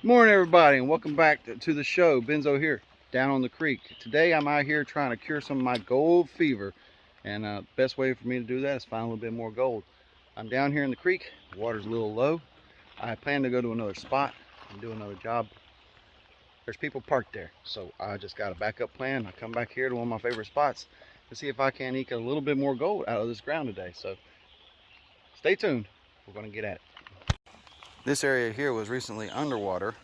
Morning everybody, and welcome back to the show. Benzo here, down on the creek. Today I'm out here trying to cure some of my gold fever, and the best way for me to do that is find a little bit more gold. I'm down here in the creek, the water's a little low. I plan to go to another spot and do another job. There's people parked there, so I just got a backup plan. I come back here to one of my favorite spots to see if I can eke a little bit more gold out of this ground today. So stay tuned, we're going to get at it. This area here was recently underwater.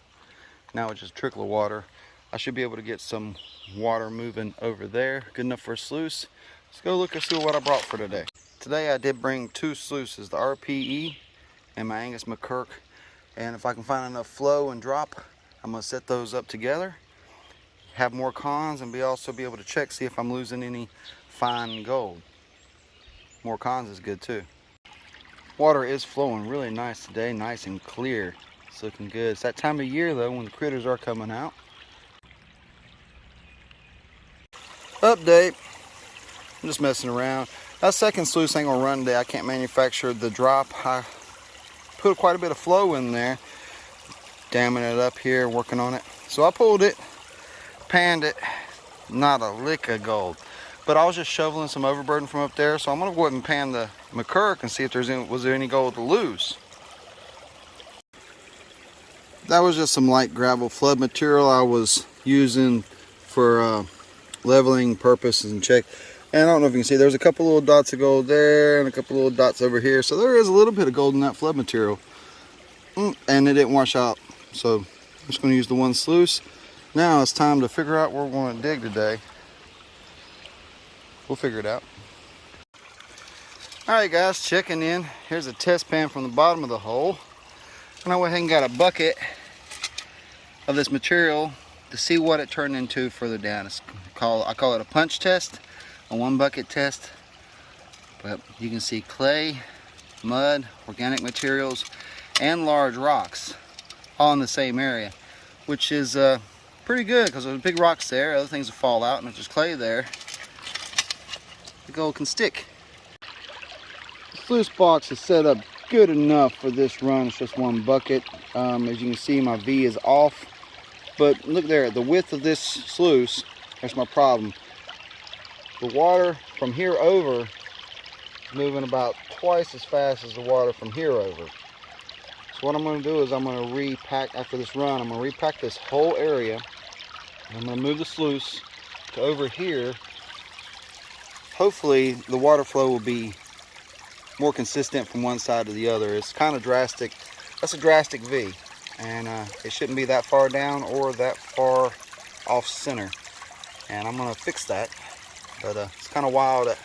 Now it's just a trickle of water. I should be able to get some water moving over there. Good enough for a sluice. Let's go look and see what I brought for today. Today I did bring two sluices, the RPE and my Angus McKirk. And if I can find enough flow and drop, I'm going to set those up together. Have more cons and also be able to check, see if I'm losing any fine gold. More cons is good too. Water is flowing really nice today, nice and clear. It's looking good. It's that time of year though when the critters are coming out. Update. I'm just messing around. That second sluice ain't gonna run today. I can't manufacture the drop. I put quite a bit of flow in there, damming it up here, working on it. So I pulled it, panned it, not a lick of gold. But I was just shoveling some overburden from up there, so I'm gonna go ahead and pan the McKirk and see if was there any gold to lose. That was just some light gravel flood material I was using for leveling purposes and check. And I don't know if you can see, there's a couple little dots of gold there and a couple little dots over here. So there is a little bit of gold in that flood material. And it didn't wash out. So I'm just gonna use the one sluice. Now it's time to figure out where we're gonna dig today. We'll figure it out. Alright guys, checking in. Here's a test pan from the bottom of the hole. And I went ahead and got a bucket of this material to see what it turned into further down. I call it a punch test, a one bucket test. But you can see clay, mud, organic materials, and large rocks all in the same area, which is pretty good because there's big rocks there, other things will fall out, and if there's clay there, the gold can stick. The sluice box is set up good enough for this run. It's just one bucket. As you can see, my V is off. But look there, the width of this sluice, that's my problem. The water from here over is moving about twice as fast as the water from here over. So what I'm going to do is I'm going to repack, after this run, I'm going to repack this whole area. I'm going to move the sluice to over here. Hopefully the water flow will be more consistent from one side to the other. It's kind of drastic. That's a drastic V, and it shouldn't be that far down or that far off center, and I'm gonna fix that. But it's kind of wild at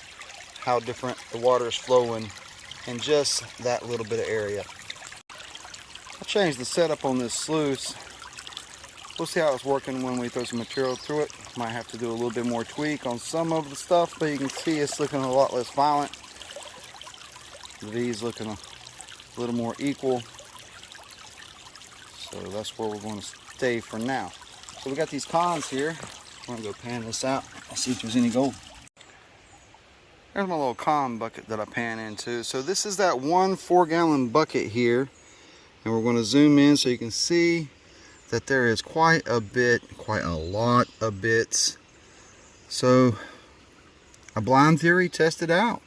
how different the water is flowing in just that little bit of area. I changed the setup on this sluice. We'll see how it's working when we throw some material through it. Might have to do a little bit more tweak on some of the stuff, but you can see it's looking a lot less violent. The V's looking a little more equal. So that's where we're going to stay for now. So we got these cons here. I'm going to go pan this out and see if there's any gold. There's my little con bucket that I pan into. So this is that 1 4-gallon bucket here. And we're going to zoom in so you can see that there is quite a lot of bits. So a blind theory tested out.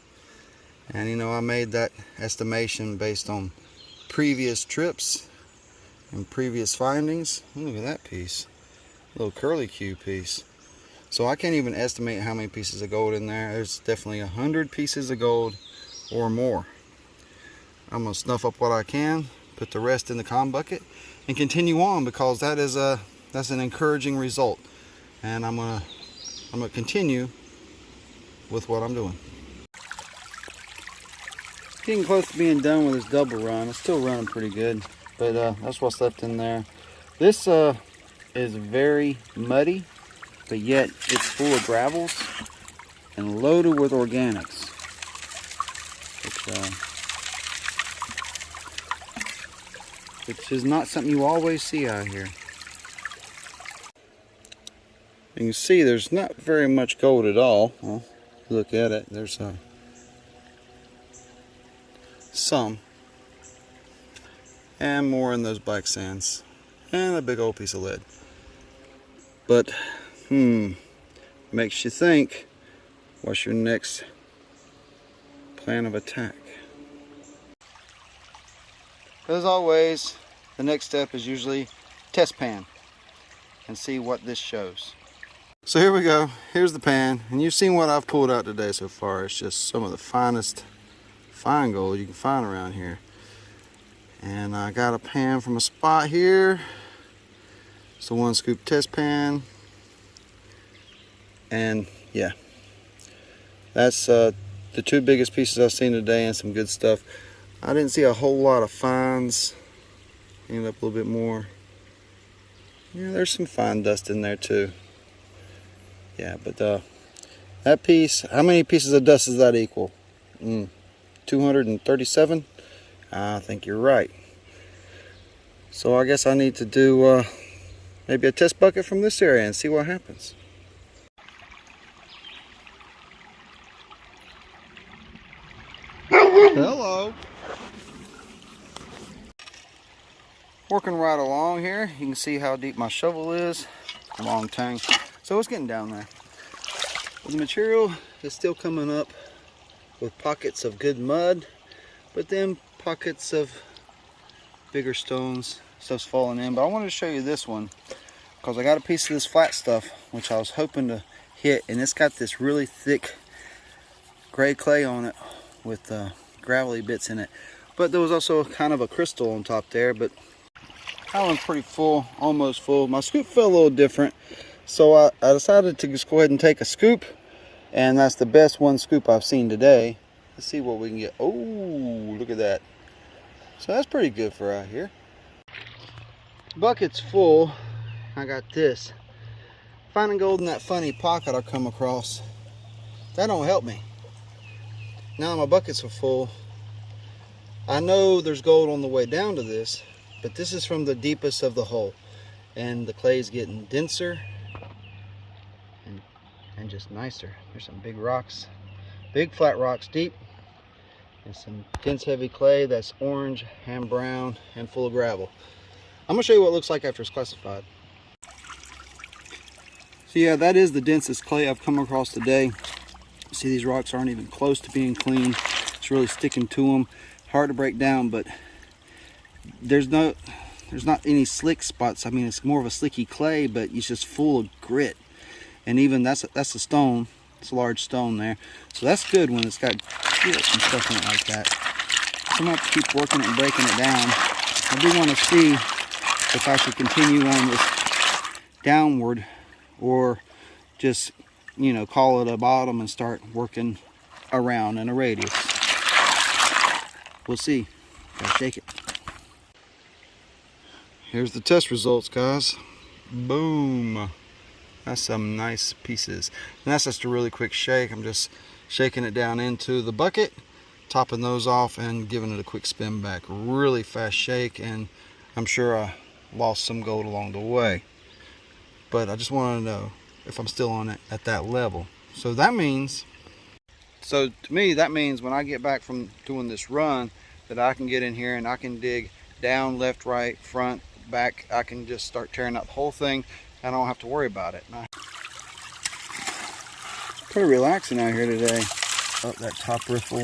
And you know, I made that estimation based on previous trips and previous findings. Look at that piece, a little curly Q piece. So I can't even estimate how many pieces of gold in there. There's definitely 100 pieces of gold or more. I'm gonna snuff up what I can, put the rest in the con bucket, and continue on, because that's an encouraging result. And I'm gonna continue with what I'm doing. Getting close to being done with this double run. It's still running pretty good, but that's what's left in there. This is very muddy, but yet it's full of gravels and loaded with organics, which is not something you always see out here. You can see there's not very much gold at all. Well, look at it. There's some, and more in those black sands. and a big old piece of lead. But, makes you think, what's your next plan of attack? As always, the next step is usually test pan and see what this shows. So here we go. Here's the pan, and you've seen what I've pulled out today so far. It's just some of the finest fine gold you can find around here. And I got a pan from a spot here. It's a 1 scoop test pan. And yeah, that's the 2 biggest pieces I've seen today, and some good stuff. I didn't see a whole lot of fines. Ended up a little bit more. Yeah, there's some fine dust in there too. Yeah, but that piece, how many pieces of dust does that equal? 237? I think you're right. So I guess I need to do maybe a test bucket from this area and see what happens. Hello. Working right along here. You can see how deep my shovel is. Long tang. So it's getting down there. But the material is still coming up with pockets of good mud, but then pockets of bigger stones. Stuff's falling in. But I wanted to show you this one because I got a piece of this flat stuff which I was hoping to hit, and it's got this really thick gray clay on it with gravelly bits in it. But there was also kind of a crystal on top there, but that one's pretty full, almost full. My scoop felt a little different, so I decided to just go ahead and take a scoop, and that's the best 1 scoop I've seen today. Let's see what we can get. Oh, look at that. So that's pretty good for out here. Bucket's full. I got this. Finding gold in that funny pocket I come across, that don't help me. Now my buckets are full. I know there's gold on the way down to this, but this is from the deepest of the hole, and the clay is getting denser and just nicer. There's some big rocks, big flat rocks deep, and some dense heavy clay that's orange and brown and full of gravel. I'm gonna show you what it looks like after it's classified. So yeah, that is the densest clay I've come across today. See, these rocks aren't even close to being clean. It's really sticking to them. Hard to break down, but there's not any slick spots. I mean, it's more of a slicky clay, but it's just full of grit. And even that's a stone. It's a large stone there. So that's good when it's got grit and stuff in it like that. So I'm going to have to keep working it and breaking it down. I do want to see if I should continue on this downward, or just, you know, call it a bottom and start working around in a radius. We'll see. Gotta shake it. Here's the test results, guys. Boom. That's some nice pieces. And that's just a really quick shake. I'm just shaking it down into the bucket, topping those off and giving it a quick spin back. Really fast shake, and I'm sure I lost some gold along the way. But I just want to know if I'm still on it at that level. So that means, to me, that means when I get back from doing this run, that I can get in here and I can dig down, left, right, front, back. I can just start tearing out the whole thing. I don't have to worry about it. Pretty relaxing out here today. Up that top riffle.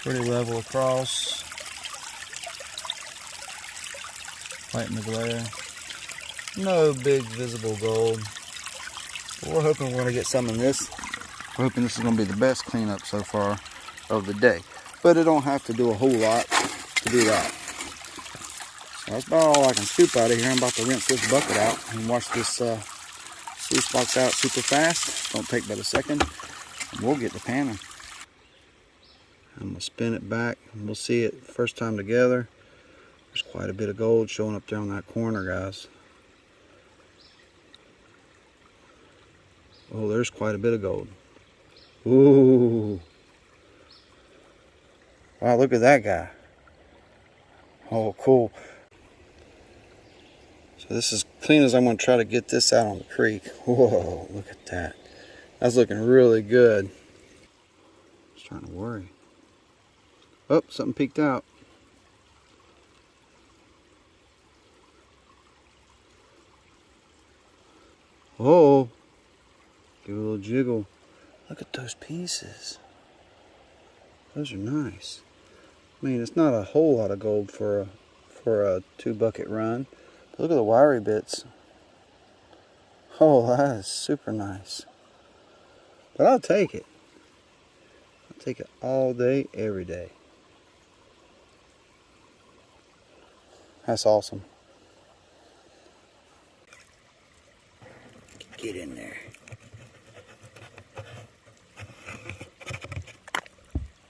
Pretty level across. Light in the glare. No big visible gold. But we're hoping we're going to get some in this. We're hoping this is going to be the best cleanup so far of the day. But it don't have to do a whole lot to do that. So that's about all I can scoop out of here. I'm about to rinse this bucket out and wash this sluice box out super fast. Don't take but a second. And we'll get the panning. I'm going to spin it back and we'll see it first time together. There's quite a bit of gold showing up there on that corner, guys. Oh, there's quite a bit of gold. Ooh. Wow, look at that guy. Oh, cool. So this is clean as I'm going to try to get this out on the creek. Whoa, look at that. That's looking really good. Just trying to worry. Oh, something peeked out. Oh, give it a little jiggle. Look at those pieces. Those are nice. I mean, it's not a whole lot of gold for a 2-bucket run. But look at the wiry bits. Oh, that is super nice. But I'll take it. I'll take it all day, every day. That's awesome. Get in there.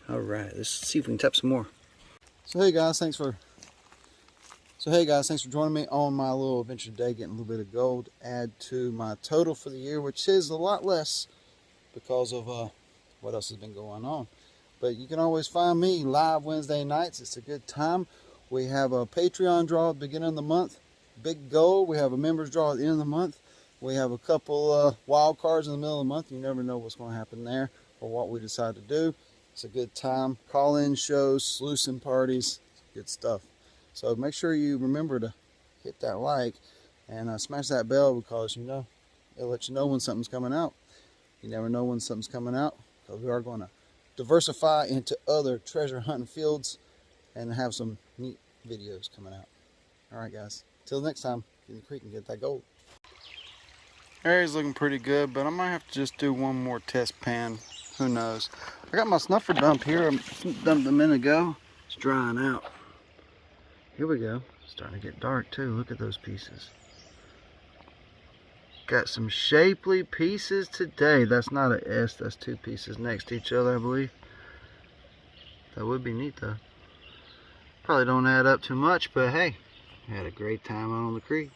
All right, let's see if we can tap some more. So hey guys, thanks for joining me on my little adventure today, getting a little bit of gold, add to my total for the year, which is a lot less because of what else has been going on. But you can always find me live Wednesday nights. It's a good time. We have a Patreon draw at the beginning of the month, big goal. We have a members draw at the end of the month. We have a couple wild cards in the middle of the month. You never know what's going to happen there or what we decide to do. It's a good time. Call-in shows, sluicing parties, good stuff. So make sure you remember to hit that like and smash that bell, because it'll let you know when something's coming out. You never know when something's coming out, because we are going to diversify into other treasure hunting fields and have some neat videos coming out. All right, guys. Till next time, get in the creek and get that gold. Area's looking pretty good, but I might have to just do one more test pan. Who knows? I got my snuffer dump here. I dumped a minute ago. It's drying out. Here we go. It's starting to get dark too. Look at those pieces. Got some shapely pieces today. That's not an S. That's 2 pieces next to each other, I believe. That would be neat though. Probably don't add up too much, but hey, I had a great time out on the creek.